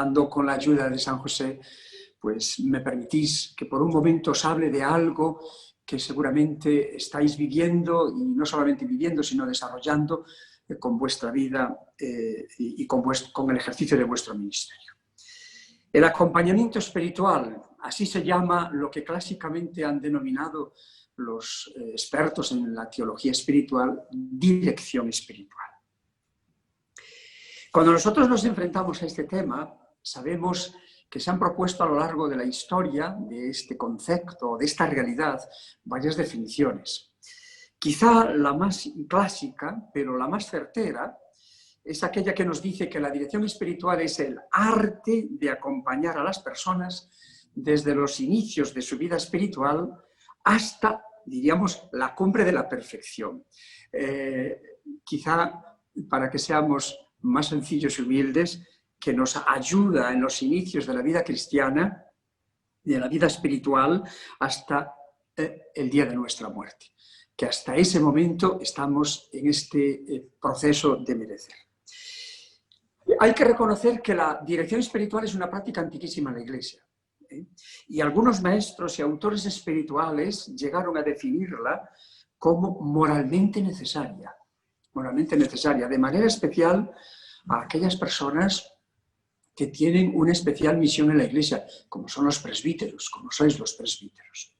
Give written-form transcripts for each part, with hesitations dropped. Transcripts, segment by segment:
contando con la ayuda de San José, pues me permitís que por un momento os hable de algo que seguramente estáis viviendo, y no solamente viviendo, sino desarrollando con vuestra vida y con el ejercicio de vuestro ministerio. El acompañamiento espiritual, así se llama lo que clásicamente han denominado los expertos en la teología espiritual, dirección espiritual. Cuando nosotros nos enfrentamos a este tema, sabemos que se han propuesto a lo largo de la historia de este concepto, de esta realidad, varias definiciones. Quizá la más clásica, pero la más certera, es aquella que nos dice que la dirección espiritual es el arte de acompañar a las personas desde los inicios de su vida espiritual hasta, diríamos, la cumbre de la perfección. Quizá, para que seamos más sencillos y humildes, que nos ayuda en los inicios de la vida cristiana, de la vida espiritual, hasta el día de nuestra muerte. Que hasta ese momento estamos en este proceso de merecer. Hay que reconocer que la dirección espiritual es una práctica antiquísima en la Iglesia. Y algunos maestros y autores espirituales llegaron a definirla como moralmente necesaria, de manera especial a aquellas personas que tienen una especial misión en la Iglesia, como son los presbíteros, como sois los presbíteros.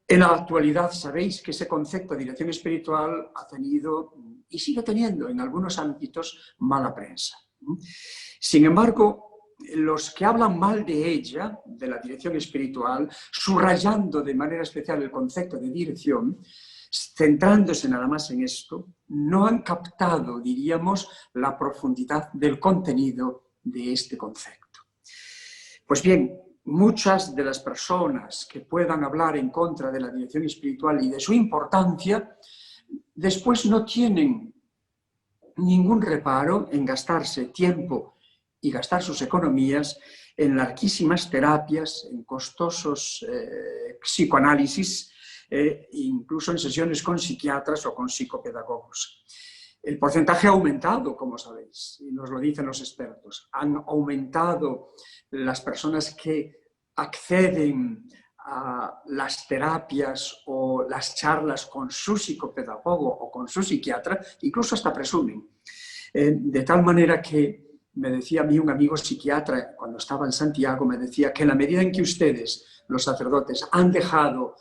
En la actualidad sabéis que ese concepto de dirección espiritual ha tenido y sigue teniendo en algunos ámbitos mala prensa. Sin embargo, los que hablan mal de ella, de la dirección espiritual, subrayando de manera especial el concepto de dirección, centrándose nada más en esto, no han captado, diríamos, la profundidad del contenido de este concepto. Pues bien, muchas de las personas que puedan hablar en contra de la dirección espiritual y de su importancia, después no tienen ningún reparo en gastarse tiempo y gastar sus economías en larguísimas terapias, en costosos psicoanálisis, incluso en sesiones con psiquiatras o con psicopedagogos. El porcentaje ha aumentado, como sabéis, y nos lo dicen los expertos. Han aumentado las personas que acceden a las terapias o las charlas con su psicopedagogo o con su psiquiatra, incluso hasta presumen. De tal manera que me decía a mí un amigo psiquiatra, cuando estaba en Santiago, me decía que en la medida en que ustedes, los sacerdotes, han dejado,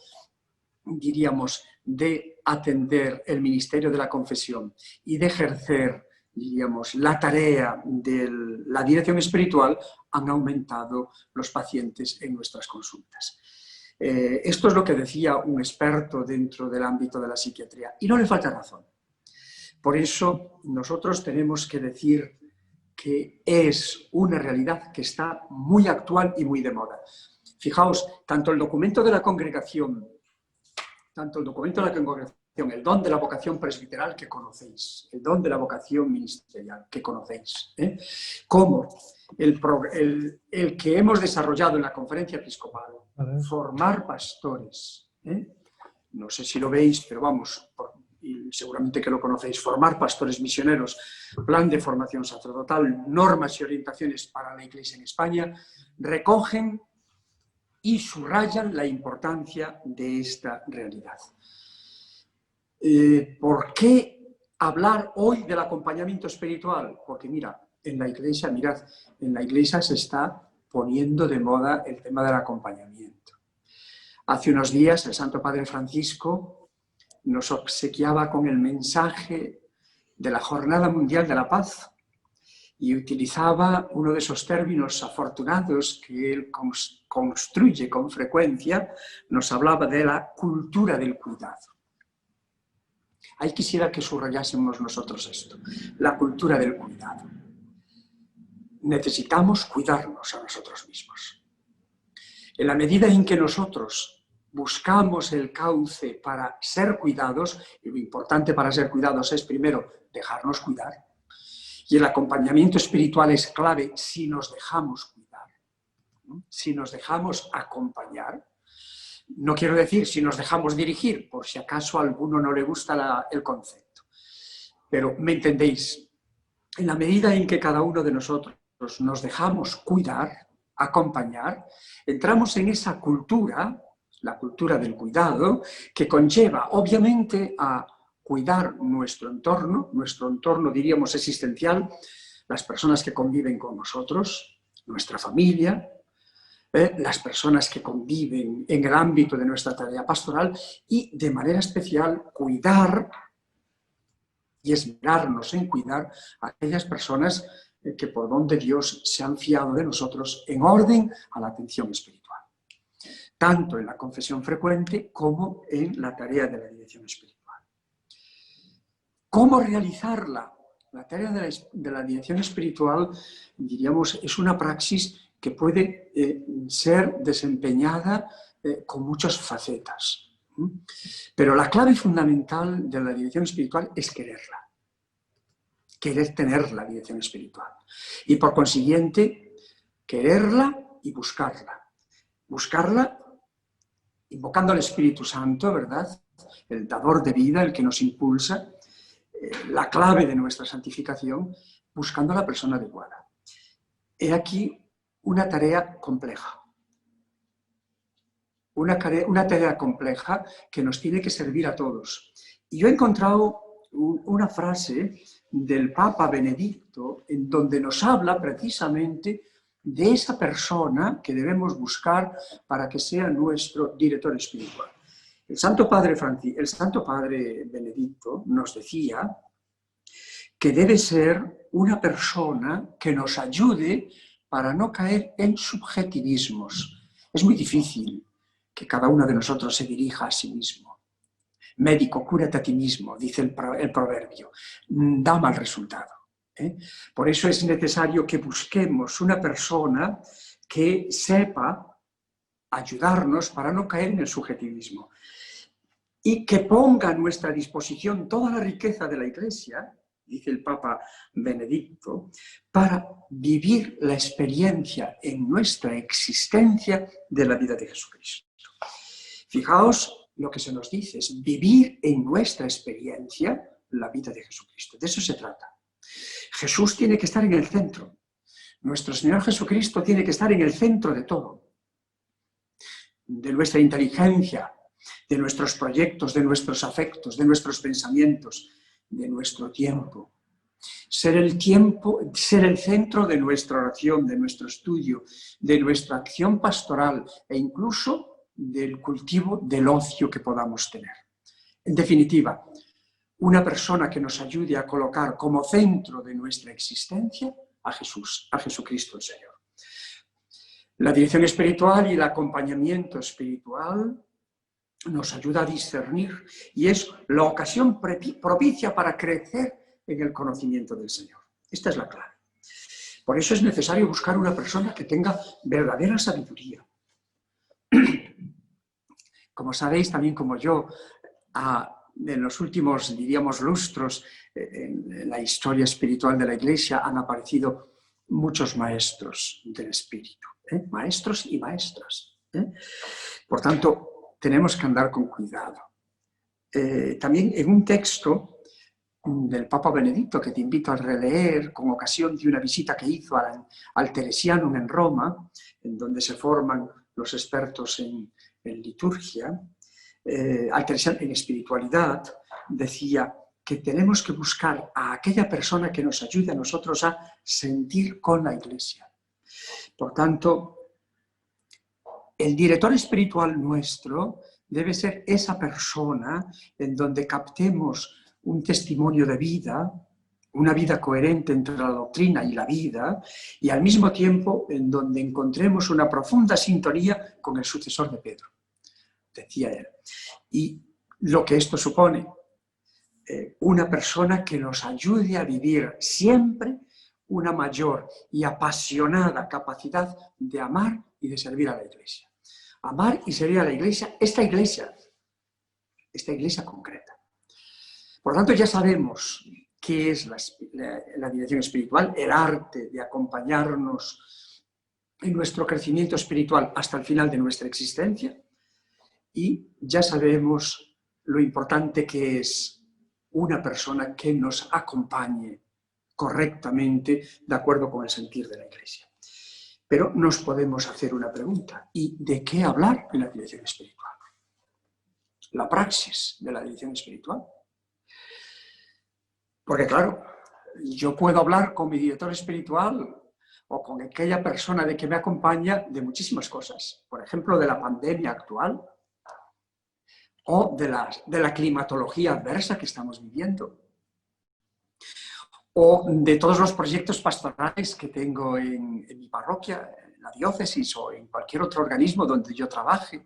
diríamos, de atender el ministerio de la confesión y de ejercer, diríamos, la tarea de la dirección espiritual, han aumentado los pacientes en nuestras consultas. Esto es lo que decía un experto dentro del ámbito de la psiquiatría, y no le falta razón. Por eso nosotros tenemos que decir que es una realidad que está muy actual y muy de moda. Fijaos, tanto el documento de la congregación, el don de la vocación presbiteral que conocéis, el don de la vocación ministerial que conocéis, como el que hemos desarrollado en la conferencia episcopal, formar pastores, no sé si lo veis, pero vamos, y seguramente que lo conocéis, formar pastores misioneros, plan de formación sacerdotal, normas y orientaciones para la Iglesia en España, recogen y subrayan la importancia de esta realidad. ¿Por qué hablar hoy del acompañamiento espiritual? Porque mira, en la Iglesia se está poniendo de moda el tema del acompañamiento. Hace unos días el Santo Padre Francisco nos obsequiaba con el mensaje de la Jornada Mundial de la Paz y utilizaba uno de esos términos afortunados que él construye con frecuencia. Nos hablaba de la cultura del cuidado. Ahí quisiera que subrayásemos nosotros esto, la cultura del cuidado. Necesitamos cuidarnos a nosotros mismos. En la medida en que nosotros buscamos el cauce para ser cuidados, y lo importante para ser cuidados es primero dejarnos cuidar, y el acompañamiento espiritual es clave si nos dejamos cuidar, ¿no? Si nos dejamos acompañar. No quiero decir si nos dejamos dirigir, por si acaso a alguno no le gusta el concepto. Pero me entendéis, en la medida en que cada uno de nosotros nos dejamos cuidar, acompañar, entramos en esa cultura, la cultura del cuidado, que conlleva obviamente a cuidar nuestro entorno diríamos existencial, las personas que conviven con nosotros, nuestra familia, las personas que conviven en el ámbito de nuestra tarea pastoral y de manera especial cuidar y esmerarnos en cuidar a aquellas personas que por don de Dios se han fiado de nosotros en orden a la atención espiritual, tanto en la confesión frecuente como en la tarea de la dirección espiritual. ¿Cómo realizarla? La tarea de la dirección espiritual, diríamos, es una praxis que puede ser desempeñada con muchas facetas. Pero la clave fundamental de la dirección espiritual es quererla. Querer tener la dirección espiritual. Y por consiguiente, quererla y buscarla. Buscarla invocando al Espíritu Santo, ¿verdad? El dador de vida, el que nos impulsa, la clave de nuestra santificación, buscando a la persona adecuada. He aquí una tarea compleja. Una tarea compleja que nos tiene que servir a todos. Y yo he encontrado una frase del Papa Benedicto en donde nos habla precisamente de esa persona que debemos buscar para que sea nuestro director espiritual. El Santo Padre Benedicto nos decía que debe ser una persona que nos ayude para no caer en subjetivismos. Es muy difícil que cada uno de nosotros se dirija a sí mismo. Médico, cúrate a ti mismo, dice el proverbio. Da mal resultado. Por eso es necesario que busquemos una persona que sepa ayudarnos para no caer en el subjetivismo y que ponga a nuestra disposición toda la riqueza de la Iglesia, dice el Papa Benedicto, para vivir la experiencia en nuestra existencia de la vida de Jesucristo. Fijaos lo que se nos dice, es vivir en nuestra experiencia la vida de Jesucristo. De eso se trata. Jesús tiene que estar en el centro. Nuestro Señor Jesucristo tiene que estar en el centro de todo. De nuestra inteligencia, de nuestros proyectos, de nuestros afectos, de nuestros pensamientos, de nuestro tiempo. Ser el centro de nuestra oración, de nuestro estudio, de nuestra acción pastoral e incluso del cultivo del ocio que podamos tener. En definitiva, una persona que nos ayude a colocar como centro de nuestra existencia a Jesús, a Jesucristo el Señor. La dirección espiritual y el acompañamiento espiritual nos ayuda a discernir y es la ocasión propicia para crecer en el conocimiento del Señor. Esta es la clave. Por eso es necesario buscar una persona que tenga verdadera sabiduría. Como sabéis, también como yo, en los últimos, diríamos, lustros en la historia espiritual de la Iglesia han aparecido muchos maestros del Espíritu, maestros y maestras. Por tanto, tenemos que andar con cuidado. También en un texto del Papa Benedicto, que te invito a releer con ocasión de una visita que hizo al Teresianum en Roma, en donde se forman los expertos en liturgia, al Teresianum en espiritualidad, decía que tenemos que buscar a aquella persona que nos ayude a nosotros a sentir con la Iglesia. Por tanto, el director espiritual nuestro debe ser esa persona en donde captemos un testimonio de vida, una vida coherente entre la doctrina y la vida, y al mismo tiempo en donde encontremos una profunda sintonía con el sucesor de Pedro, decía él. Y lo que esto supone, una persona que nos ayude a vivir siempre una mayor y apasionada capacidad de amar y de servir a la Iglesia. Amar y servir a la Iglesia, esta iglesia concreta. Por tanto, ya sabemos qué es la dirección espiritual, el arte de acompañarnos en nuestro crecimiento espiritual hasta el final de nuestra existencia, y ya sabemos lo importante que es una persona que nos acompañe correctamente de acuerdo con el sentir de la Iglesia. Pero nos podemos hacer una pregunta: ¿y de qué hablar en la dirección espiritual? La praxis de la dirección espiritual. Porque claro, yo puedo hablar con mi director espiritual o con aquella persona de que me acompaña de muchísimas cosas. Por ejemplo, de la pandemia actual o de la climatología adversa que estamos viviendo, o de todos los proyectos pastorales que tengo en mi parroquia, en la diócesis o en cualquier otro organismo donde yo trabaje,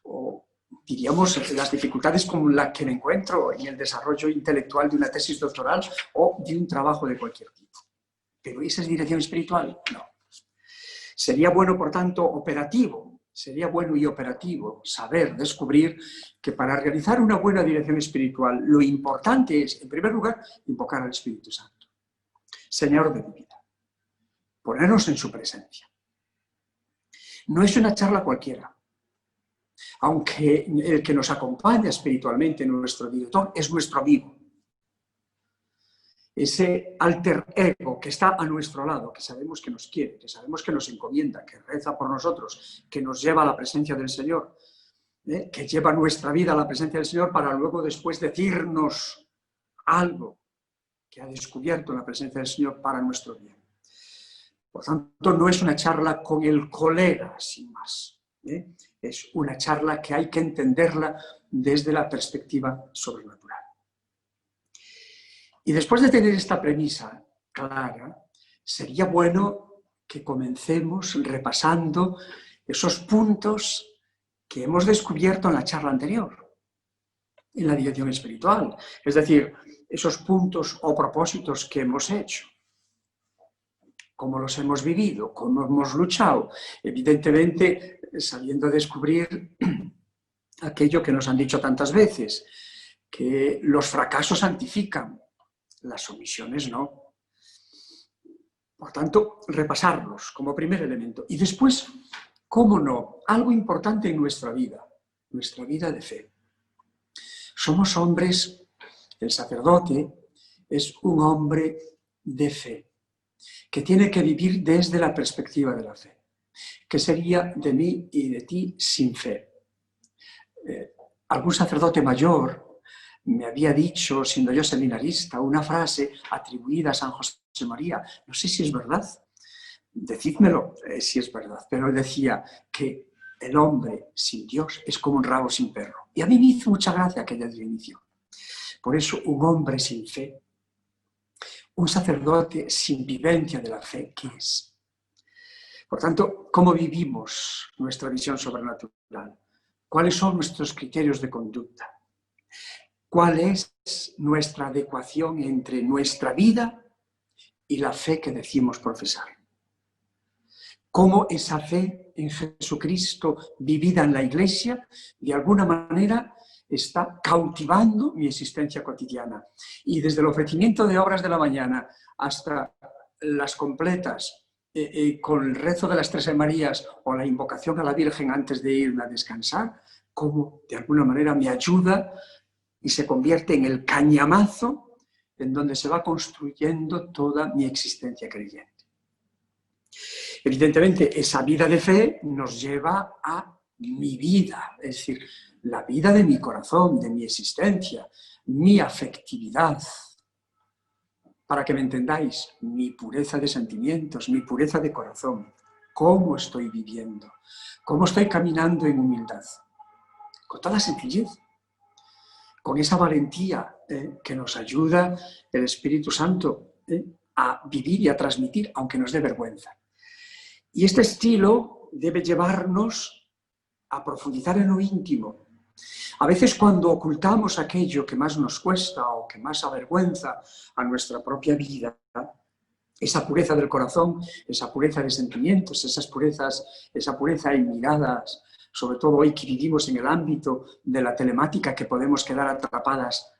o diríamos las dificultades con las que me encuentro en el desarrollo intelectual de una tesis doctoral o de un trabajo de cualquier tipo. Pero ¿esa es dirección espiritual? No. Sería bueno, por tanto, sería bueno y operativo saber, descubrir que para realizar una buena dirección espiritual lo importante es, en primer lugar, invocar al Espíritu Santo, Señor de mi vida, ponernos en su presencia. No es una charla cualquiera, aunque el que nos acompaña espiritualmente, nuestro director, es nuestro amigo. Ese alter ego que está a nuestro lado, que sabemos que nos quiere, que sabemos que nos encomienda, que reza por nosotros, que nos lleva a la presencia del Señor, que lleva nuestra vida a la presencia del Señor para luego después decirnos algo que ha descubierto en la presencia del Señor para nuestro bien. Por tanto, no es una charla con el colega, sin más. Es una charla que hay que entenderla desde la perspectiva sobrenatural. Y después de tener esta premisa clara, sería bueno que comencemos repasando esos puntos que hemos descubierto en la charla anterior, en la dirección espiritual. Es decir, esos puntos o propósitos que hemos hecho, cómo los hemos vivido, cómo hemos luchado, evidentemente sabiendo descubrir aquello que nos han dicho tantas veces, que los fracasos santifican, las omisiones no. Por tanto, repasarlos como primer elemento. Y después, cómo no, algo importante en nuestra vida de fe. Somos hombres, el sacerdote es un hombre de fe, que tiene que vivir desde la perspectiva de la fe. ¿Qué sería de mí y de ti sin fe? Algún sacerdote mayor me había dicho, siendo yo seminarista, una frase atribuida a San José María. No sé si es verdad, decídmelo si es verdad, pero él decía que el hombre sin Dios es como un rabo sin perro. Y a mí me hizo mucha gracia aquella definición. Por eso, un hombre sin fe, un sacerdote sin vivencia de la fe, ¿qué es? Por tanto, ¿cómo vivimos nuestra visión sobrenatural? ¿Cuáles son nuestros criterios de conducta? ¿Cuál es nuestra adecuación entre nuestra vida y la fe que decimos profesar? ¿Cómo esa fe en Jesucristo vivida en la Iglesia, de alguna manera, está cautivando mi existencia cotidiana? Y desde el ofrecimiento de obras de la mañana hasta las completas, con el rezo de las Tres Marías o la invocación a la Virgen antes de irme a descansar, cómo de alguna manera me ayuda y se convierte en el cañamazo en donde se va construyendo toda mi existencia creyente. Evidentemente, esa vida de fe nos lleva a mi vida, es decir, la vida de mi corazón, de mi existencia, mi afectividad. Para que me entendáis, mi pureza de sentimientos, mi pureza de corazón, cómo estoy viviendo, cómo estoy caminando en humildad, con toda sencillez, con esa valentía que nos ayuda el Espíritu Santo a vivir y a transmitir, aunque nos dé vergüenza. Y este estilo debe llevarnos a profundizar en lo íntimo. A veces cuando ocultamos aquello que más nos cuesta o que más avergüenza a nuestra propia vida, esa pureza del corazón, esa pureza de sentimientos, esa pureza en miradas, sobre todo hoy que vivimos en el ámbito de la telemática, que podemos quedar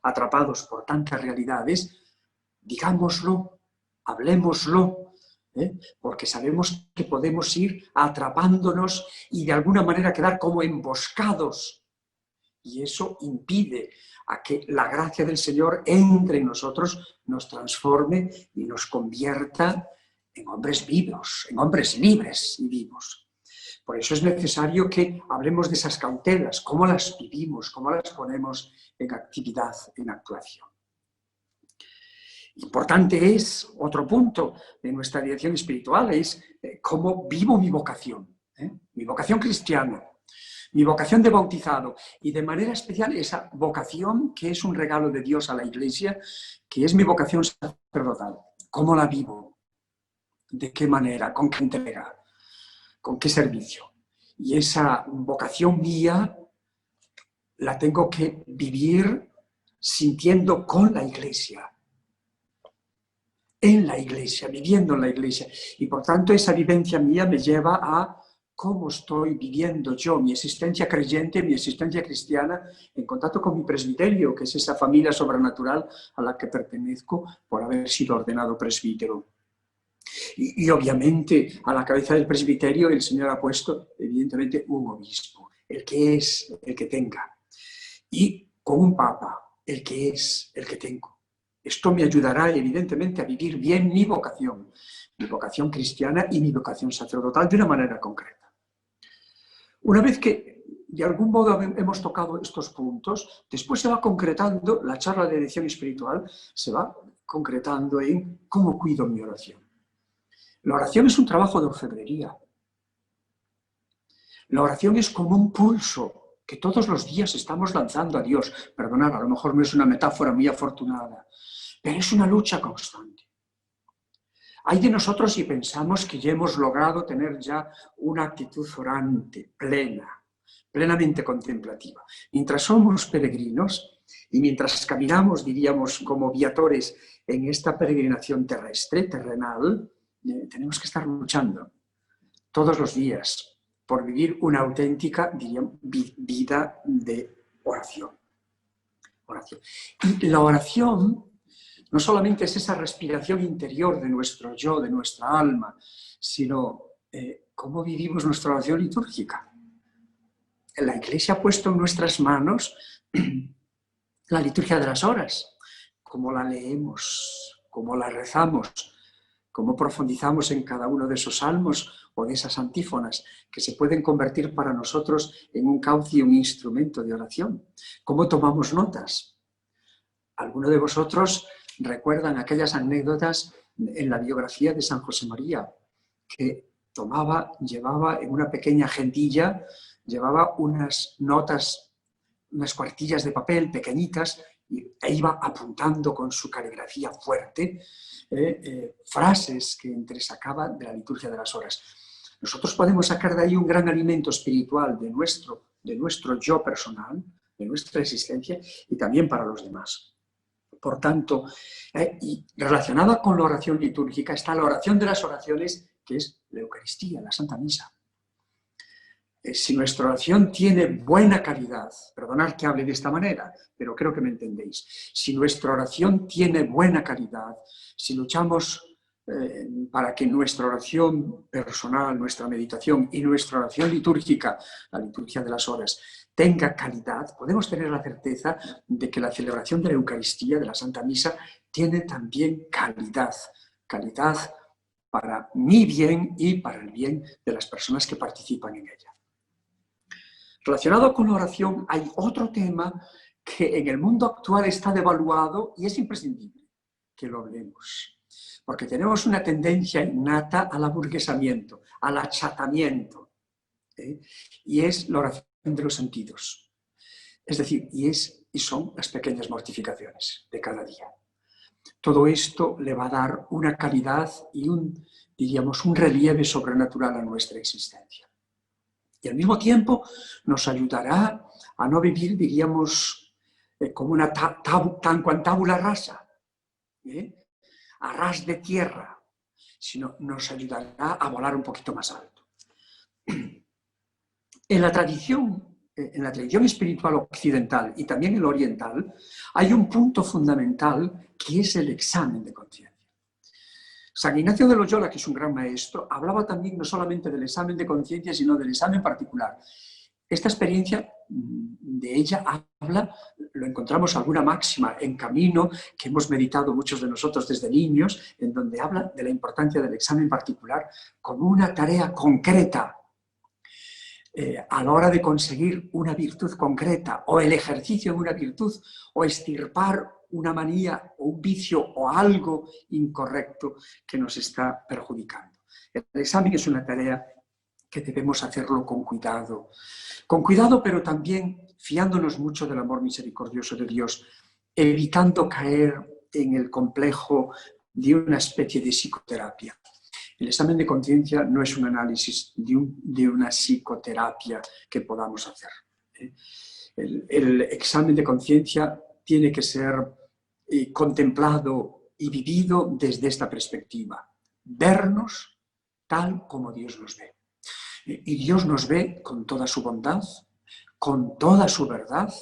atrapados por tantas realidades, digámoslo, hablémoslo, porque sabemos que podemos ir atrapándonos y de alguna manera quedar como emboscados Y eso impide a que la gracia del Señor entre en nosotros, nos transforme y nos convierta en hombres vivos, en hombres libres y vivos. Por eso es necesario que hablemos de esas cautelas, cómo las vivimos, cómo las ponemos en actividad, en actuación. Importante es, otro punto de nuestra dirección espiritual, es cómo vivo mi vocación cristiana, mi vocación de bautizado, y de manera especial esa vocación que es un regalo de Dios a la Iglesia, que es mi vocación sacerdotal. ¿Cómo la vivo? ¿De qué manera? ¿Con qué entrega? ¿Con qué servicio? Y esa vocación mía la tengo que vivir sintiendo con la Iglesia, en la Iglesia, viviendo en la Iglesia. Y por tanto esa vivencia mía me lleva a cómo estoy viviendo yo mi existencia creyente, mi existencia cristiana, en contacto con mi presbiterio, que es esa familia sobrenatural a la que pertenezco por haber sido ordenado presbítero. Y obviamente a la cabeza del presbiterio el Señor ha puesto evidentemente un obispo, el que es, el que tenga. Y con un papa, el que es, el que tengo. Esto me ayudará evidentemente a vivir bien mi vocación cristiana y mi vocación sacerdotal de una manera concreta. Una vez que de algún modo hemos tocado estos puntos, después se va concretando, la charla de dirección espiritual se va concretando en cómo cuido mi oración. La oración es un trabajo de orfebrería. La oración es como un pulso que todos los días estamos lanzando a Dios. Perdonad, a lo mejor no es una metáfora muy afortunada, pero es una lucha constante. Hay de nosotros si pensamos que ya hemos logrado tener ya una actitud orante, plenamente contemplativa. Mientras somos peregrinos y mientras caminamos, diríamos, como viatores en esta peregrinación terrestre, terrenal, tenemos que estar luchando todos los días por vivir una auténtica, diríamos, vida de oración. Y la oración no solamente es esa respiración interior de nuestro yo, de nuestra alma, sino cómo vivimos nuestra oración litúrgica. La Iglesia ha puesto en nuestras manos la liturgia de las horas, cómo la leemos, cómo la rezamos, cómo profundizamos en cada uno de esos salmos o de esas antífonas que se pueden convertir para nosotros en un cauce y un instrumento de oración. Cómo tomamos notas. ¿Alguno de vosotros recuerdan aquellas anécdotas en la biografía de San José María, que llevaba en una pequeña agendilla, llevaba unas notas, unas cuartillas de papel pequeñitas, e iba apuntando con su caligrafía fuerte frases que entresacaba de la liturgia de las horas? Nosotros podemos sacar de ahí un gran alimento espiritual de nuestro yo personal, de nuestra existencia, y también para los demás. Por tanto, y relacionada con la oración litúrgica está la oración de las oraciones, que es la Eucaristía, la Santa Misa. Si nuestra oración tiene buena calidad, perdonad que hable de esta manera, pero creo que me entendéis. Si nuestra oración tiene buena calidad, si luchamos para que nuestra oración personal, nuestra meditación y nuestra oración litúrgica, la liturgia de las horas, tenga calidad, podemos tener la certeza de que la celebración de la Eucaristía, de la Santa Misa, tiene también calidad para mi bien y para el bien de las personas que participan en ella. Relacionado con la oración hay otro tema que en el mundo actual está devaluado y es imprescindible que lo hablemos, porque tenemos una tendencia innata al aburguesamiento, al achatamiento, y es la oración de los sentidos. Es decir, y son las pequeñas mortificaciones de cada día. Todo esto le va a dar una calidad y un relieve sobrenatural a nuestra existencia. Y al mismo tiempo nos ayudará a no vivir, diríamos, como una tabula rasa, a ras de tierra, sino nos ayudará a volar un poquito más alto. En la tradición espiritual occidental y también en la oriental, hay un punto fundamental que es el examen de conciencia. San Ignacio de Loyola, que es un gran maestro, hablaba también no solamente del examen de conciencia, sino del examen particular. Esta experiencia de ella habla, lo encontramos alguna máxima en Camino, que hemos meditado muchos de nosotros desde niños, en donde habla de la importancia del examen particular como una tarea concreta a la hora de conseguir una virtud concreta, o el ejercicio de una virtud, o extirpar una manía o un vicio o algo incorrecto que nos está perjudicando. El examen es una tarea que debemos hacerlo con cuidado, pero también fiándonos mucho del amor misericordioso de Dios, evitando caer en el complejo de una especie de psicoterapia. El examen de conciencia no es un análisis de una psicoterapia que podamos hacer. El examen de conciencia tiene que ser contemplado y vivido desde esta perspectiva. Vernos tal como Dios nos ve. Y Dios nos ve con toda su bondad, con toda su verdad,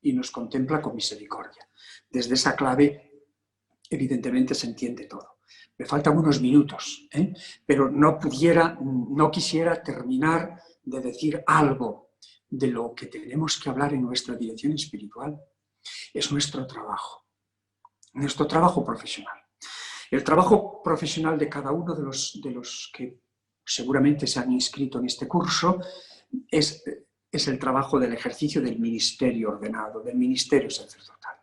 y nos contempla con misericordia. Desde esa clave, evidentemente, se entiende todo. Me faltan unos minutos, pero no quisiera terminar de decir algo de lo que tenemos que hablar en nuestra dirección espiritual. Es nuestro trabajo profesional. El trabajo profesional de cada uno de los que seguramente se han inscrito en este curso es el trabajo del ejercicio del ministerio ordenado, del ministerio sacerdotal.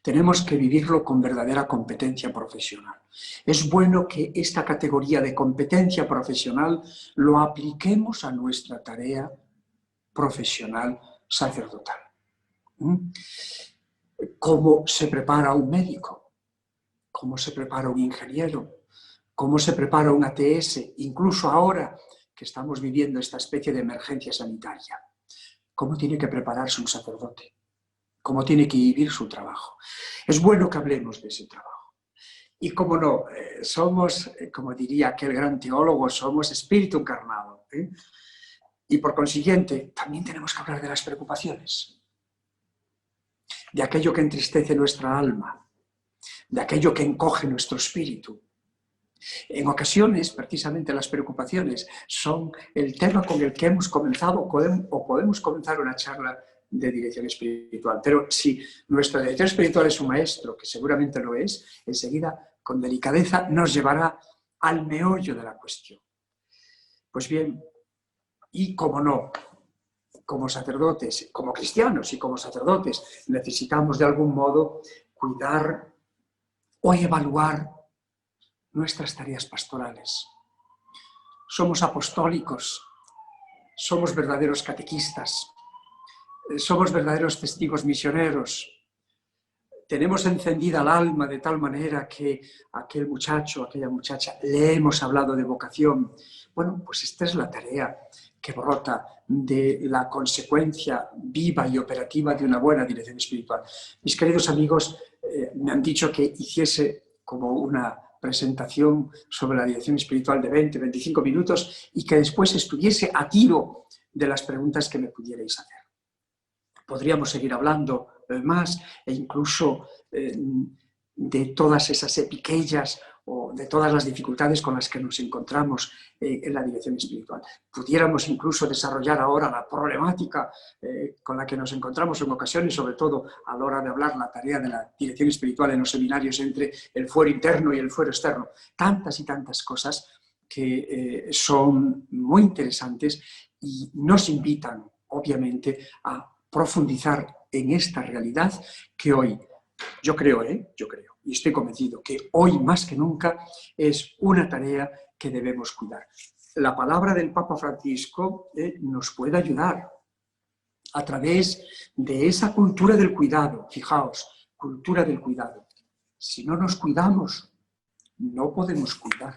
Tenemos que vivirlo con verdadera competencia profesional. Es bueno que esta categoría de competencia profesional lo apliquemos a nuestra tarea profesional sacerdotal. ¿Cómo se prepara un médico? ¿Cómo se prepara un ingeniero? ¿Cómo se prepara un ATS? Incluso ahora que estamos viviendo esta especie de emergencia sanitaria. ¿Cómo tiene que prepararse un sacerdote? ¿Cómo tiene que vivir su trabajo? Es bueno que hablemos de ese trabajo. Y cómo no, somos, como diría aquel gran teólogo, somos espíritu encarnado. Y por consiguiente, también tenemos que hablar de las preocupaciones, de aquello que entristece nuestra alma, de aquello que encoge nuestro espíritu. En ocasiones, precisamente las preocupaciones son el tema con el que hemos comenzado o podemos comenzar una charla de dirección espiritual. Pero si nuestra dirección espiritual es un maestro, que seguramente lo es, enseguida, con delicadeza, nos llevará al meollo de la cuestión. Pues bien, y como no, como sacerdotes, como cristianos y como sacerdotes, necesitamos de algún modo cuidar o evaluar nuestras tareas pastorales. Somos apostólicos, somos verdaderos catequistas, somos verdaderos testigos misioneros. Tenemos encendida el alma de tal manera que aquel muchacho, aquella muchacha, le hemos hablado de vocación. Bueno, pues esta es la tarea que brota de la consecuencia viva y operativa de una buena dirección espiritual. Mis queridos amigos, me han dicho que hiciese como una presentación sobre la dirección espiritual de 20-25 minutos y que después estuviese a tiro de las preguntas que me pudierais hacer. Podríamos seguir hablando más e incluso de todas esas epiquellas o de todas las dificultades con las que nos encontramos en la dirección espiritual. Pudiéramos incluso desarrollar ahora la problemática con la que nos encontramos en ocasiones, sobre todo a la hora de hablar la tarea de la dirección espiritual en los seminarios entre el fuero interno y el fuero externo. Tantas y tantas cosas que son muy interesantes y nos invitan, obviamente, a profundizar en esta realidad que hoy, yo creo, y estoy convencido que hoy más que nunca es una tarea que debemos cuidar. La palabra del Papa Francisco nos puede ayudar a través de esa cultura del cuidado. Fijaos, cultura del cuidado. Si no nos cuidamos, no podemos cuidar,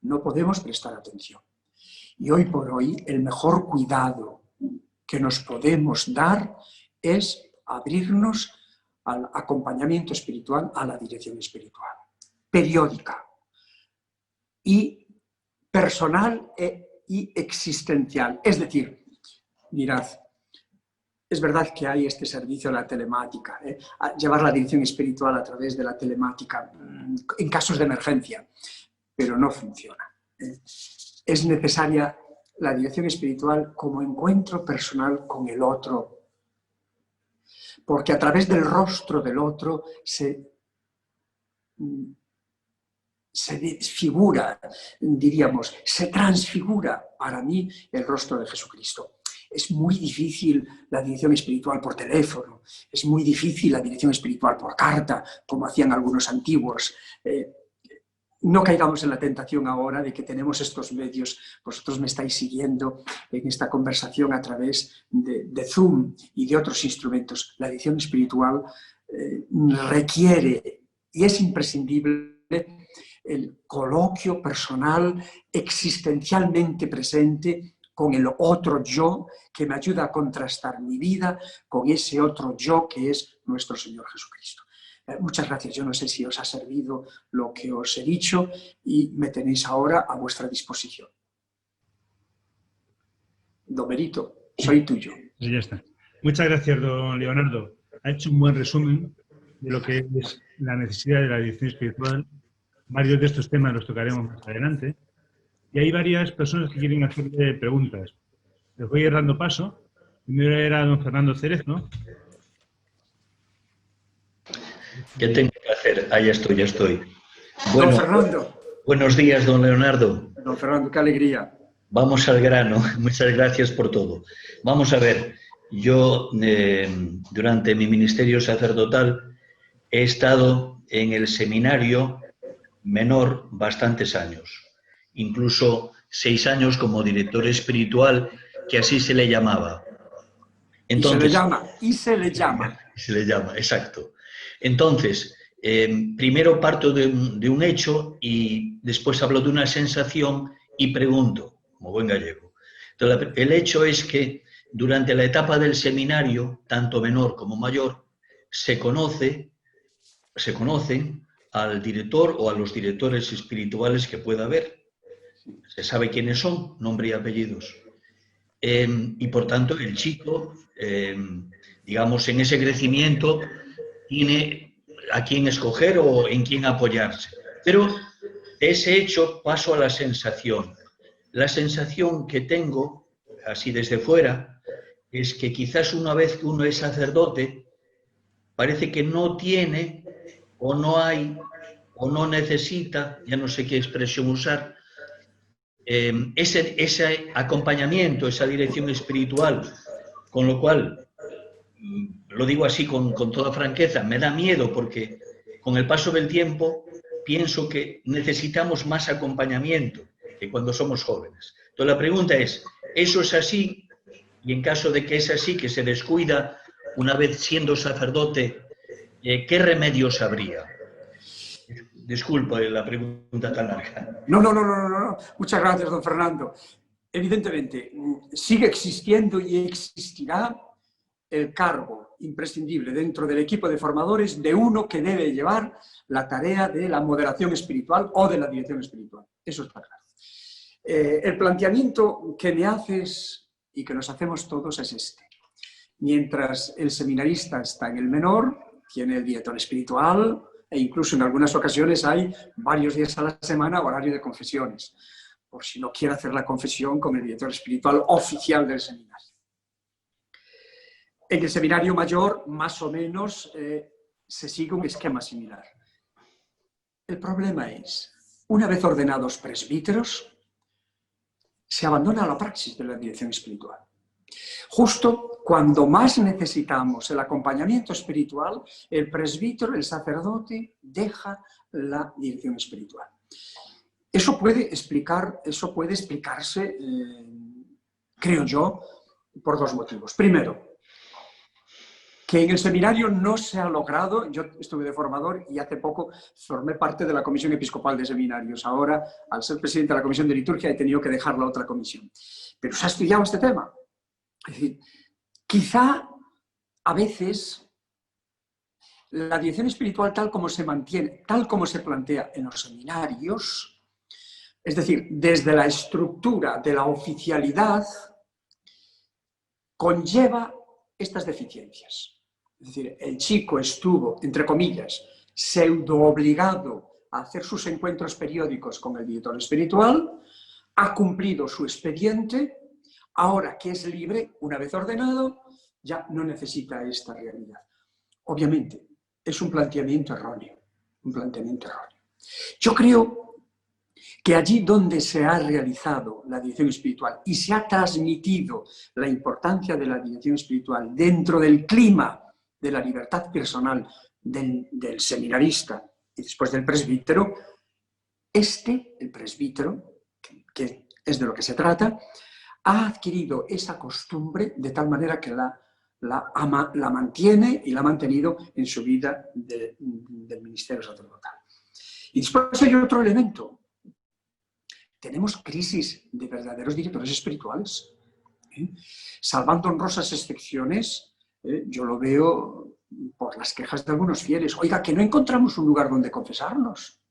no podemos prestar atención. Y hoy por hoy el mejor cuidado que nos podemos dar es abrirnos al acompañamiento espiritual, a la dirección espiritual, periódica y personal y existencial. Es decir, mirad, es verdad que hay este servicio de la telemática, llevar la dirección espiritual a través de la telemática en casos de emergencia, pero no funciona. Es necesaria la dirección espiritual como encuentro personal con el otro. Porque a través del rostro del otro se desfigura, diríamos, se transfigura para mí el rostro de Jesucristo. Es muy difícil la dirección espiritual por teléfono, es muy difícil la dirección espiritual por carta, como hacían algunos antiguos. No caigamos en la tentación ahora de que tenemos estos medios. Vosotros me estáis siguiendo en esta conversación a través de Zoom y de otros instrumentos. La dirección espiritual requiere y es imprescindible el coloquio personal existencialmente presente con el otro yo que me ayuda a contrastar mi vida con ese otro yo que es nuestro Señor Jesucristo. Muchas gracias. Yo no sé si os ha servido lo que os he dicho y me tenéis ahora a vuestra disposición. Don Benito, soy tuyo. Sí, ya está. Muchas gracias, don Leonardo. Ha hecho un buen resumen de lo que es la necesidad de la dirección espiritual. Varios de estos temas los tocaremos más adelante. Y hay varias personas que quieren hacerle preguntas. Les voy a ir dando paso. Primero era don Fernando Cerezo. ¿Qué tengo que hacer? Ah, ya estoy. Bueno, don Fernando. Buenos días, don Leonardo. Don Fernando, qué alegría. Vamos al grano. Muchas gracias por todo. Vamos a ver. Yo, durante mi ministerio sacerdotal, he estado en el seminario menor bastantes años. Incluso 6 años como director espiritual, que así se le llamaba. Entonces, se le llama. Se le llama, exacto. Entonces, primero parto de un hecho y después hablo de una sensación y pregunto, como buen gallego. Entonces, el hecho es que durante la etapa del seminario, tanto menor como mayor, se conocen al director o a los directores espirituales que pueda haber. Se sabe quiénes son, nombre y apellidos. Y por tanto, el chico, digamos, en ese crecimiento, tiene a quién escoger o en quién apoyarse. Pero de ese hecho paso a la sensación. La sensación que tengo, así desde fuera, es que quizás una vez que uno es sacerdote, parece que no tiene, o no hay, o no necesita, ya no sé qué expresión usar, ese acompañamiento, esa dirección espiritual, con lo cual, lo digo así con toda franqueza, me da miedo porque con el paso del tiempo pienso que necesitamos más acompañamiento que cuando somos jóvenes. Entonces la pregunta es, ¿eso es así? Y en caso de que es así, que se descuida una vez siendo sacerdote, ¿qué remedios habría? Disculpa la pregunta tan larga. No. Muchas gracias, don Fernando. Evidentemente, sigue existiendo y existirá el cargo imprescindible dentro del equipo de formadores de uno que debe llevar la tarea de la moderación espiritual o de la dirección espiritual. Eso está claro. El planteamiento que me haces y que nos hacemos todos es este. Mientras el seminarista está en el menor, tiene el director espiritual e incluso en algunas ocasiones hay varios días a la semana horario de confesiones, por si no quiere hacer la confesión con el director espiritual oficial del seminario. En el seminario mayor, más o menos, se sigue un esquema similar. El problema es, una vez ordenados presbíteros, se abandona la praxis de la dirección espiritual. Justo cuando más necesitamos el acompañamiento espiritual, el presbítero, el sacerdote, deja la dirección espiritual. Eso puede explicarse, creo yo, por 2 motivos. Primero, que en el seminario no se ha logrado, yo estuve de formador y hace poco formé parte de la Comisión Episcopal de Seminarios. Ahora, al ser presidente de la Comisión de Liturgia, he tenido que dejar la otra comisión. Pero se ha estudiado este tema. Es decir, quizá a veces la dirección espiritual tal como se mantiene, tal como se plantea en los seminarios, es decir, desde la estructura de la oficialidad, conlleva estas deficiencias. Es decir, el chico estuvo, entre comillas, pseudo obligado a hacer sus encuentros periódicos con el director espiritual, ha cumplido su expediente, ahora que es libre, una vez ordenado, ya no necesita esta realidad. Obviamente, es un planteamiento erróneo, un planteamiento erróneo. Yo creo que allí donde se ha realizado la dirección espiritual y se ha transmitido la importancia de la dirección espiritual dentro del clima de la libertad personal del seminarista y después del presbítero, el presbítero, que es de lo que se trata, ha adquirido esa costumbre de tal manera que la mantiene y la ha mantenido en su vida del ministerio sacerdotal. Y después hay otro elemento. Tenemos crisis de verdaderos directores espirituales. Salvando honrosas excepciones, yo lo veo por las quejas de algunos fieles. Oiga, que no encontramos un lugar donde confesarnos.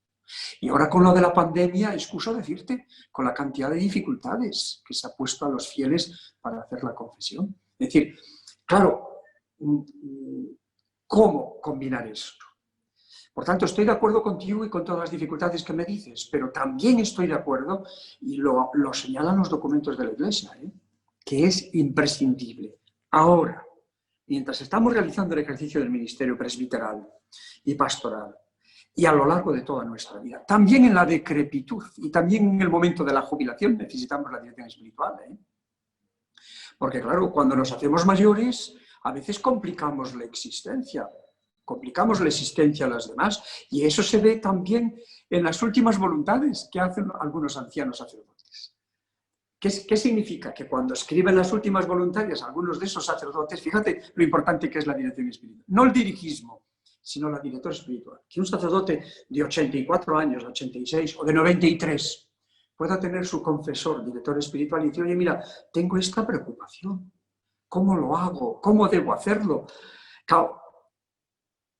Y ahora con lo de la pandemia, excuso decirte, con la cantidad de dificultades que se ha puesto a los fieles para hacer la confesión. Es decir, claro, ¿cómo combinar esto? Por tanto, estoy de acuerdo contigo y con todas las dificultades que me dices, pero también estoy de acuerdo, y lo señalan los documentos de la Iglesia, que es imprescindible. Ahora, mientras estamos realizando el ejercicio del ministerio presbiteral y pastoral, y a lo largo de toda nuestra vida, también en la decrepitud y también en el momento de la jubilación necesitamos la dirección espiritual. Porque claro, cuando nos hacemos mayores, a veces complicamos la existencia a las demás, y eso se ve también en las últimas voluntades que hacen algunos ancianos sacerdotes. ¿Qué significa? Que cuando escriben las últimas voluntarias algunos de esos sacerdotes, fíjate lo importante que es la dirección espiritual, no el dirigismo, sino la directora espiritual. Que un sacerdote de 84 años, 86 o de 93 pueda tener su confesor, director espiritual, y decir, oye, mira, tengo esta preocupación, ¿cómo lo hago? ¿Cómo debo hacerlo? Claro,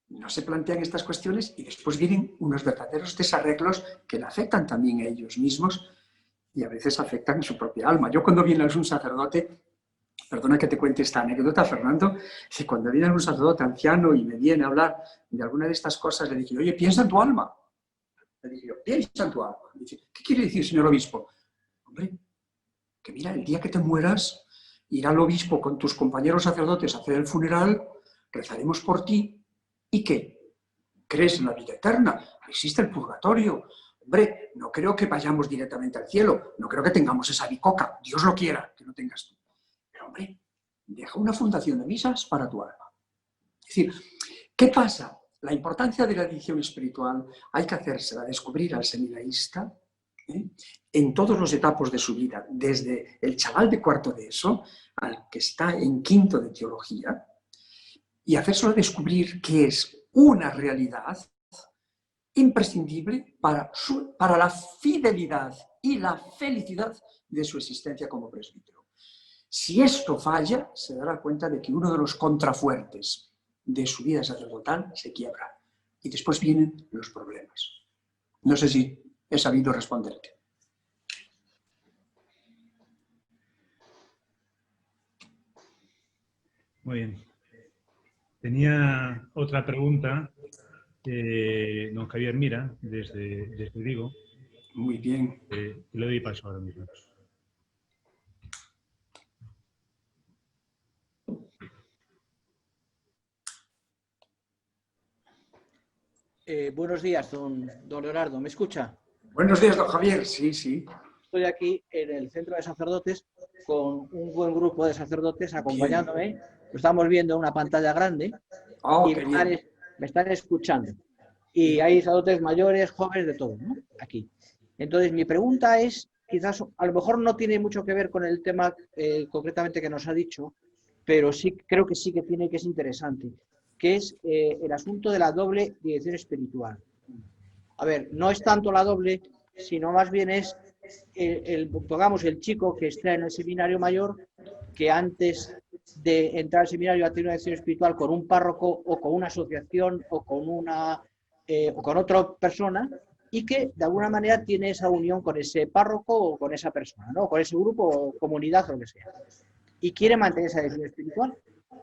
no se plantean estas cuestiones y después vienen unos verdaderos desarreglos que le afectan también a ellos mismos y a veces afectan a su propia alma. Yo cuando viene un sacerdote, perdona que te cuente esta anécdota, Fernando, que cuando viene un sacerdote anciano y me viene a hablar de alguna de estas cosas, le dije, oye, piensa en tu alma. Le dije yo, piensa en tu alma. Me dice, ¿qué quiere decir, señor obispo? Hombre, que mira, el día que te mueras, irá el obispo con tus compañeros sacerdotes a hacer el funeral, rezaremos por ti, ¿y qué? ¿Crees en la vida eterna? ¿Existe el purgatorio? Hombre, no creo que vayamos directamente al cielo, no creo que tengamos esa bicoca, Dios lo quiera, que no tengas tú. Pero hombre, deja una fundación de misas para tu alma. Es decir, ¿qué pasa? La importancia de la dirección espiritual hay que hacérsela descubrir al seminarista en todas las etapas de su vida, desde el chaval de cuarto de ESO al que está en quinto de teología, y hacérselo descubrir que es una realidad imprescindible para la fidelidad y la felicidad de su existencia como presbítero. Si esto falla, se dará cuenta de que uno de los contrafuertes de su vida sacerdotal se quiebra. Y después vienen los problemas. No sé si he sabido responderte. Muy bien. Tenía otra pregunta, don Javier Mira, desde Vigo. Muy bien. Y le doy paso ahora mismo. Buenos días, don Leonardo. ¿Me escucha? Buenos días, don Javier. Sí, sí. Estoy aquí en el centro de sacerdotes con un buen grupo de sacerdotes acompañándome. Bien. Lo estamos viendo en una pantalla grande y me están escuchando. Y hay sacerdotes mayores, jóvenes, de todo, ¿no? Aquí. Entonces, mi pregunta es, quizás a lo mejor no tiene mucho que ver con el tema concretamente que nos ha dicho, pero sí creo que sí que tiene, que es interesante, que es el asunto de la doble dirección espiritual. A ver, no es tanto la doble, sino más bien es pongamos el chico que está en el seminario mayor, que antes de entrar al seminario ha tenido una dirección espiritual con un párroco o con una asociación o con otra persona, y que de alguna manera tiene esa unión con ese párroco o con esa persona, ¿no? Con ese grupo o comunidad o lo que sea. Y quiere mantener esa dirección espiritual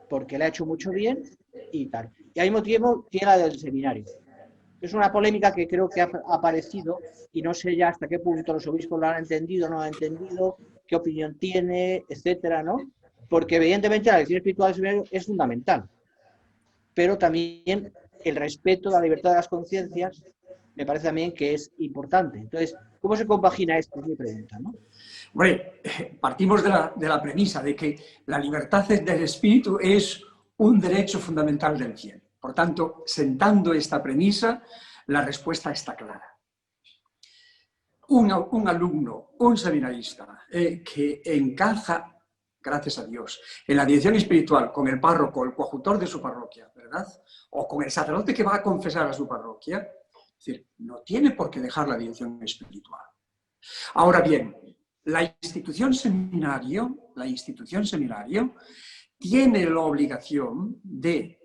porque le ha hecho mucho bien y tal. Y al mismo tiempo tiene la del seminario. Es una polémica que creo que ha aparecido y no sé ya hasta qué punto los obispos lo han entendido, no lo han entendido, qué opinión tiene, etcétera, ¿no? Porque evidentemente la lección espiritual del seminario es fundamental, pero también el respeto a la libertad de las conciencias me parece también que es importante. Entonces, ¿cómo se compagina esto? Es mi pregunta, ¿no? Bueno, partimos de la premisa de que la libertad del espíritu es un derecho fundamental del fiel. Por tanto, sentando esta premisa, la respuesta está clara. Un alumno, un seminarista que encaja, gracias a Dios, en la dirección espiritual con el párroco, el coadjutor de su parroquia, ¿verdad? O con el sacerdote que va a confesar a su parroquia, es decir, no tiene por qué dejar la dirección espiritual. Ahora bien, la institución seminario tiene la obligación de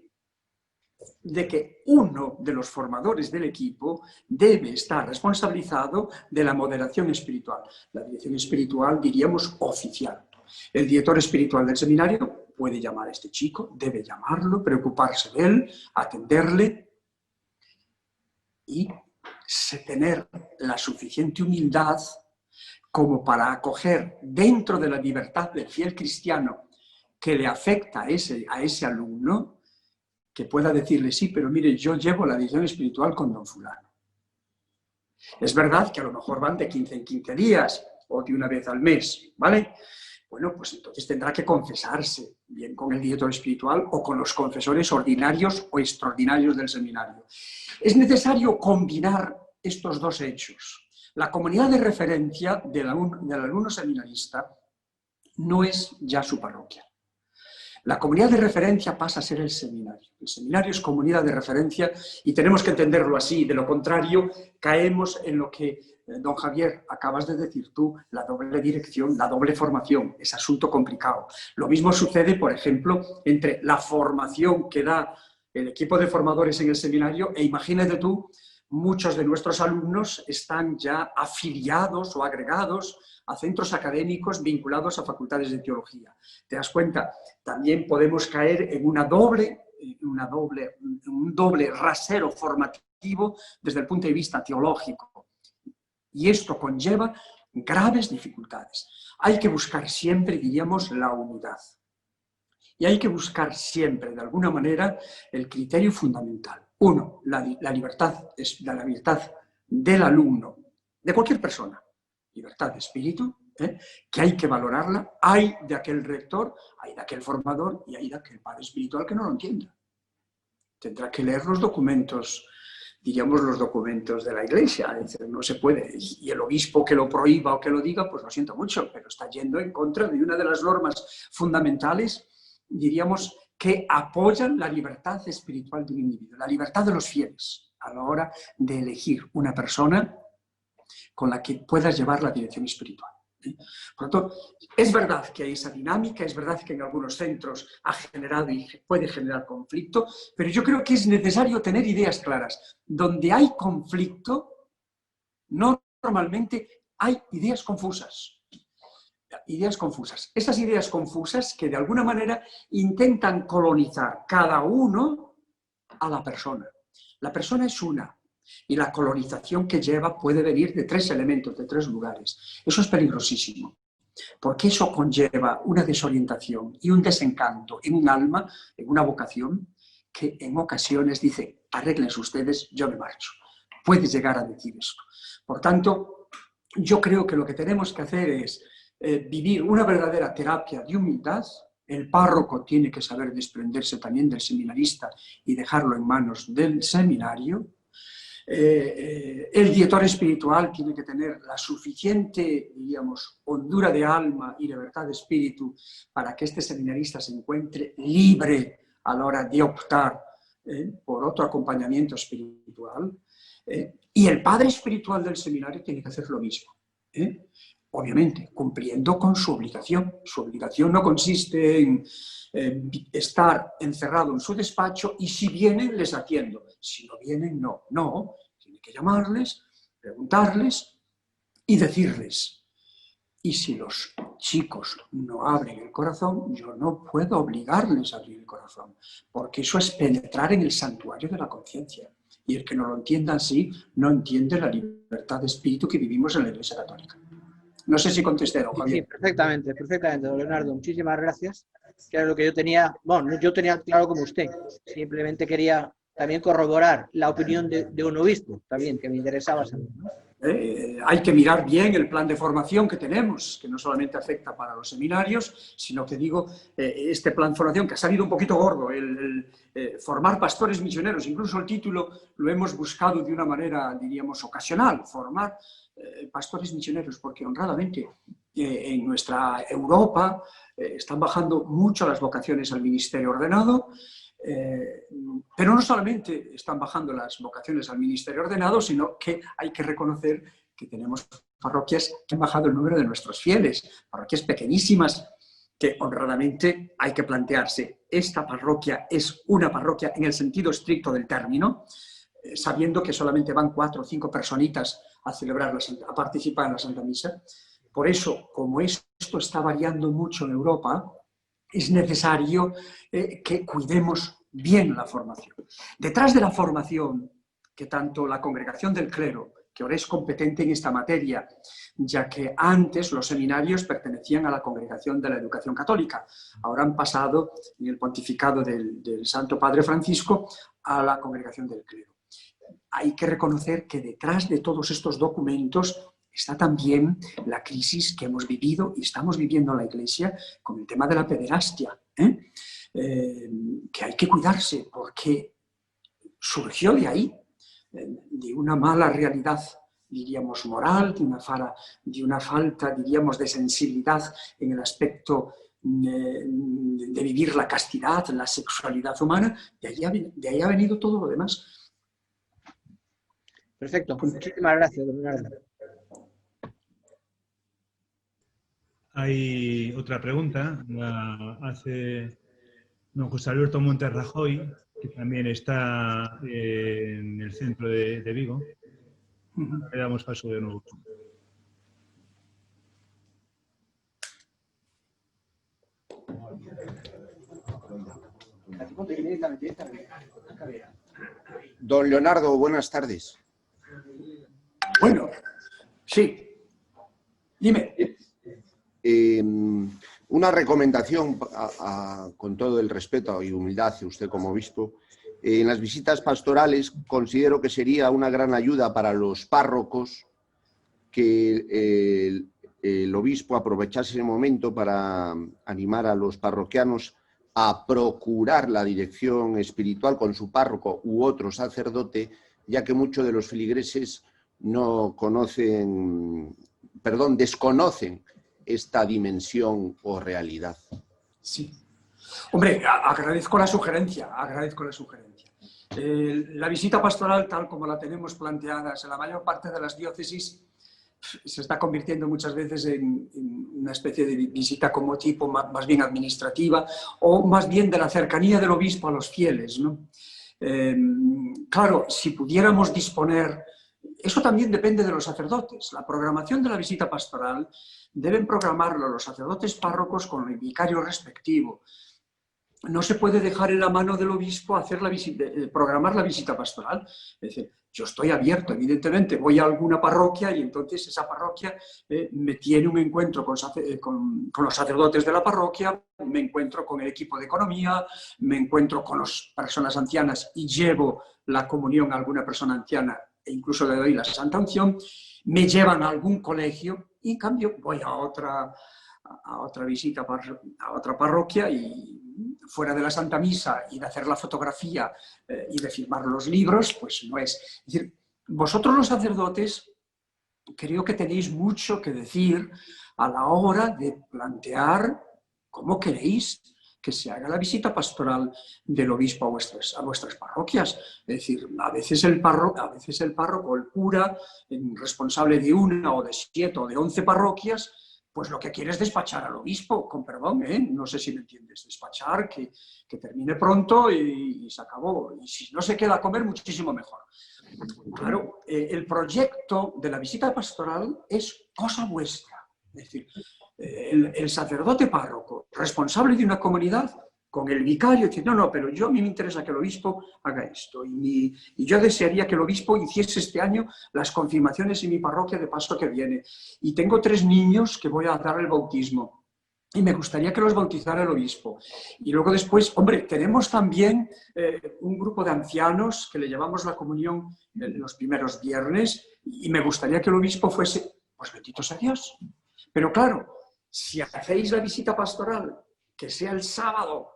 que uno de los formadores del equipo debe estar responsabilizado de la moderación espiritual. La dirección espiritual, diríamos, oficial. El director espiritual del seminario puede llamar a este chico, debe llamarlo, preocuparse de él, atenderle y tener la suficiente humildad como para acoger dentro de la libertad del fiel cristiano que le afecta a ese alumno, que pueda decirle, sí, pero mire, yo llevo la dirección espiritual con don fulano. Es verdad que a lo mejor van de 15 en 15 días o de una vez al mes, ¿vale? Bueno, pues entonces tendrá que confesarse, bien con el director espiritual o con los confesores ordinarios o extraordinarios del seminario. Es necesario combinar estos dos hechos. La comunidad de referencia del alumno seminarista no es ya su parroquia. La comunidad de referencia pasa a ser el seminario. El seminario es comunidad de referencia y tenemos que entenderlo así. De lo contrario, caemos en lo que, don Javier, acabas de decir tú, la doble dirección, la doble formación. Es asunto complicado. Lo mismo sucede, por ejemplo, entre la formación que da el equipo de formadores en el seminario e imagínate tú, muchos de nuestros alumnos están ya afiliados o agregados a centros académicos vinculados a facultades de teología. ¿Te das cuenta? También podemos caer en un doble rasero formativo desde el punto de vista teológico. Y esto conlleva graves dificultades. Hay que buscar siempre, diríamos, la unidad. Y hay que buscar siempre, de alguna manera, el criterio fundamental. Uno, la libertad del alumno, de cualquier persona. Libertad de espíritu, que hay que valorarla. Hay de aquel rector, hay de aquel formador y hay de aquel padre espiritual que no lo entienda. Tendrá que leer los documentos, diríamos los documentos de la Iglesia. Es decir, no se puede. Y el obispo que lo prohíba o que lo diga, pues lo siento mucho, pero está yendo en contra de una de las normas fundamentales, diríamos, que apoyan la libertad espiritual de un individuo, la libertad de los fieles a la hora de elegir una persona con la que puedas llevar la dirección espiritual. Por lo tanto, es verdad que hay esa dinámica, es verdad que en algunos centros ha generado y puede generar conflicto, pero yo creo que es necesario tener ideas claras. Donde hay conflicto, normalmente hay ideas confusas. Ideas confusas. Esas ideas confusas que de alguna manera intentan colonizar cada uno a la persona. La persona es una. Y la colonización que lleva puede venir de 3 elementos, de 3 lugares. Eso es peligrosísimo, porque eso conlleva una desorientación y un desencanto en un alma, en una vocación, que en ocasiones dice, arréglense ustedes, yo me marcho. Puede llegar a decir esto. Por tanto, yo creo que lo que tenemos que hacer es vivir una verdadera terapia de humildad. El párroco tiene que saber desprenderse también del seminarista y dejarlo en manos del seminario. El director espiritual tiene que tener la suficiente, diríamos, hondura de alma y libertad de espíritu para que este seminarista se encuentre libre a la hora de optar por otro acompañamiento espiritual. Y el padre espiritual del seminario tiene que hacer lo mismo. Obviamente, cumpliendo con su obligación. Su obligación no consiste en estar encerrado en su despacho y si vienen, les atiendo. Si no vienen, no. No, tiene que llamarles, preguntarles y decirles. Y si los chicos no abren el corazón, yo no puedo obligarles a abrir el corazón, porque eso es penetrar en el santuario de la conciencia. Y el que no lo entienda así, no entiende la libertad de espíritu que vivimos en la Iglesia Católica. No sé si contesté, don Javier. Sí, perfectamente, don Leonardo. Muchísimas gracias. Que era lo que yo tenía, bueno, yo tenía claro como usted. Simplemente quería también corroborar la opinión de un obispo, también, que me interesaba saber, ¿no? Hay que mirar bien el plan de formación que tenemos, que no solamente afecta para los seminarios, sino que digo, este plan de formación que ha salido un poquito gordo, formar pastores misioneros, incluso el título lo hemos buscado de una manera, diríamos, ocasional, formar pastores misioneros, porque honradamente en nuestra Europa están bajando mucho las vocaciones al ministerio ordenado. Pero no solamente están bajando las vocaciones al ministerio ordenado, sino que hay que reconocer que tenemos parroquias que han bajado el número de nuestros fieles, parroquias pequeñísimas, que honradamente hay que plantearse, esta parroquia es una parroquia en el sentido estricto del término, sabiendo que solamente van 4 o 5 personitas a celebrar, a participar en la Santa Misa. Por eso, como esto está variando mucho en Europa, es necesario que cuidemos bien la formación. Detrás de la formación, que tanto la Congregación del Clero, que ahora es competente en esta materia, ya que antes los seminarios pertenecían a la Congregación de la Educación Católica, ahora han pasado en el pontificado del Santo Padre Francisco a la Congregación del Clero. Hay que reconocer que detrás de todos estos documentos está también la crisis que hemos vivido y estamos viviendo en la Iglesia con el tema de la pederastia, que hay que cuidarse porque surgió de ahí, de una mala realidad, diríamos, moral, de una falta, diríamos, de sensibilidad en el aspecto de vivir la castidad, la sexualidad humana, de ahí ha venido todo lo demás. Perfecto, muchísimas gracias, don Leonardo. Hay otra pregunta, la hace don José Alberto Montes Rajoy, que también está en el centro de Vigo. Le damos paso de nuevo. Don Leonardo, buenas tardes. Bueno, sí. Dime. Una recomendación, con todo el respeto y humildad hacia usted como obispo. En las visitas pastorales considero que sería una gran ayuda para los párrocos que el obispo aprovechase ese momento para animar a los parroquianos a procurar la dirección espiritual con su párroco u otro sacerdote, ya que muchos de los feligreses desconocen esta dimensión o realidad. Sí. Hombre, agradezco la sugerencia, La visita pastoral, tal como la tenemos planteadas en la mayor parte de las diócesis, se está convirtiendo muchas veces en una especie de visita como tipo más bien administrativa o más bien de la cercanía del obispo a los fieles, ¿no? Claro, si pudiéramos disponer... Eso también depende de los sacerdotes. La programación de la visita pastoral deben programarlo los sacerdotes párrocos con el vicario respectivo. No se puede dejar en la mano del obispo programar la visita pastoral. Es decir, yo estoy abierto, evidentemente, voy a alguna parroquia y entonces esa parroquia me tiene un encuentro con los sacerdotes de la parroquia, me encuentro con el equipo de economía, me encuentro con las personas ancianas y llevo la comunión a alguna persona anciana e incluso le doy la Santa Unción, me llevan a algún colegio y en cambio voy a otra visita, a otra parroquia y fuera de la Santa Misa y de hacer la fotografía y de firmar los libros, pues no es. Es decir, vosotros los sacerdotes creo que tenéis mucho que decir a la hora de plantear cómo queréis que se haga la visita pastoral del obispo a vuestras parroquias. Es decir, a veces el párroco, el cura, responsable de 1 o de 7 o de 11 parroquias, pues lo que quiere es despachar al obispo, con perdón, no sé si me entiendes, despachar, que termine pronto y se acabó. Y si no se queda a comer, muchísimo mejor. Claro, el proyecto de la visita pastoral es cosa vuestra. Es decir, el sacerdote párroco, responsable de una comunidad, con el vicario, dice, no, pero a mí me interesa que el obispo haga esto. Y yo desearía que el obispo hiciese este año las confirmaciones en mi parroquia de paso que viene. Y tengo 3 niños que voy a dar el bautismo. Y me gustaría que los bautizara el obispo. Y luego después, hombre, tenemos también un grupo de ancianos que le llevamos la comunión en los primeros viernes y me gustaría que el obispo fuese, pues bendito sea Dios. Pero claro, si hacéis la visita pastoral, que sea el sábado,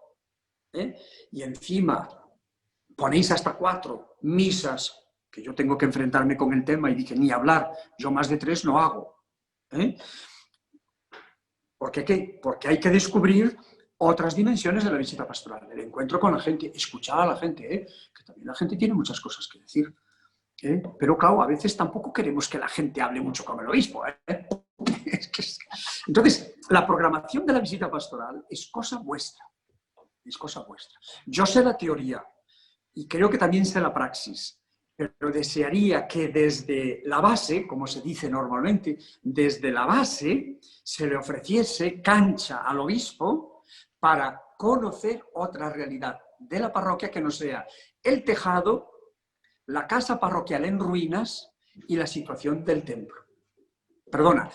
y encima ponéis hasta 4 misas, que yo tengo que enfrentarme con el tema y dije, ni hablar, yo más de 3 no hago. ¿Por qué? Porque hay que descubrir otras dimensiones de la visita pastoral, el encuentro con la gente, escuchar a la gente, que también la gente tiene muchas cosas que decir. Pero claro, a veces tampoco queremos que la gente hable mucho con el obispo. Entonces, la programación de la visita pastoral es cosa vuestra. Es cosa vuestra. Yo sé la teoría y creo que también sé la praxis. Pero desearía que desde la base, como se dice normalmente, desde la base se le ofreciese cancha al obispo para conocer otra realidad de la parroquia que no sea el tejado, la casa parroquial en ruinas y la situación del templo. Perdona,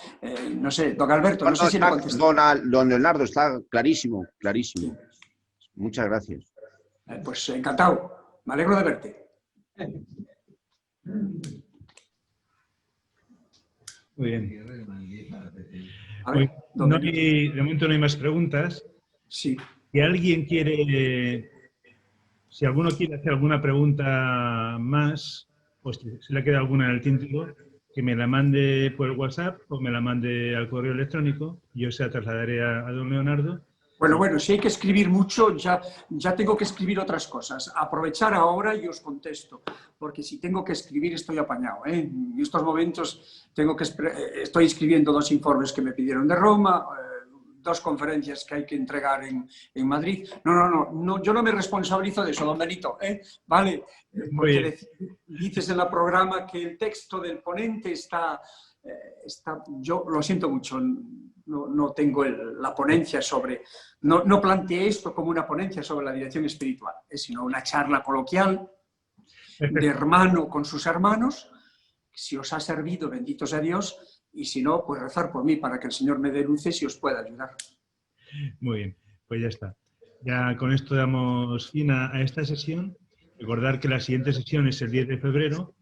no sé, don Alberto, no sé si le contesto. Don Leonardo, está clarísimo, clarísimo. Muchas gracias. Pues encantado, me alegro de verte. Muy bien. De momento no hay más preguntas. Sí. Si alguien quiere, si alguno quiere hacer alguna pregunta más, pues si le queda alguna en el tintero, que me la mande por WhatsApp o me la mande al correo electrónico. Yo se la trasladaré a don Leonardo. Bueno, si hay que escribir mucho, ya tengo que escribir otras cosas. Aprovechar ahora y os contesto, porque si tengo que escribir estoy apañado. En estos momentos estoy escribiendo 2 informes que me pidieron de Roma, 2 conferencias que hay que entregar en Madrid. No, yo no me responsabilizo de eso, don Benito. Vale, porque dices en el programa que el texto del ponente está yo lo siento mucho. No tengo la ponencia sobre... No planteé esto como una ponencia sobre la dirección espiritual, sino una charla coloquial de hermano con sus hermanos. Si os ha servido, bendito sea Dios, y si no, pues rezar por mí para que el Señor me dé luces y os pueda ayudar. Muy bien, pues ya está. Ya con esto damos fin a esta sesión. Recordar que la siguiente sesión es el 10 de febrero.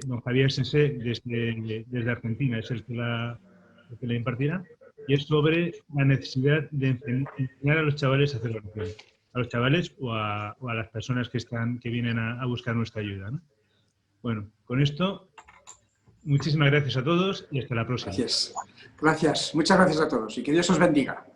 Don Javier Sensé, desde Argentina, es el que la impartirá, y es sobre la necesidad de enseñar a los chavales a hacer oración, a los chavales o a las personas que vienen a buscar nuestra ayuda, ¿no? Bueno, con esto, muchísimas gracias a todos y hasta la próxima. Gracias. Muchas gracias a todos y que Dios os bendiga.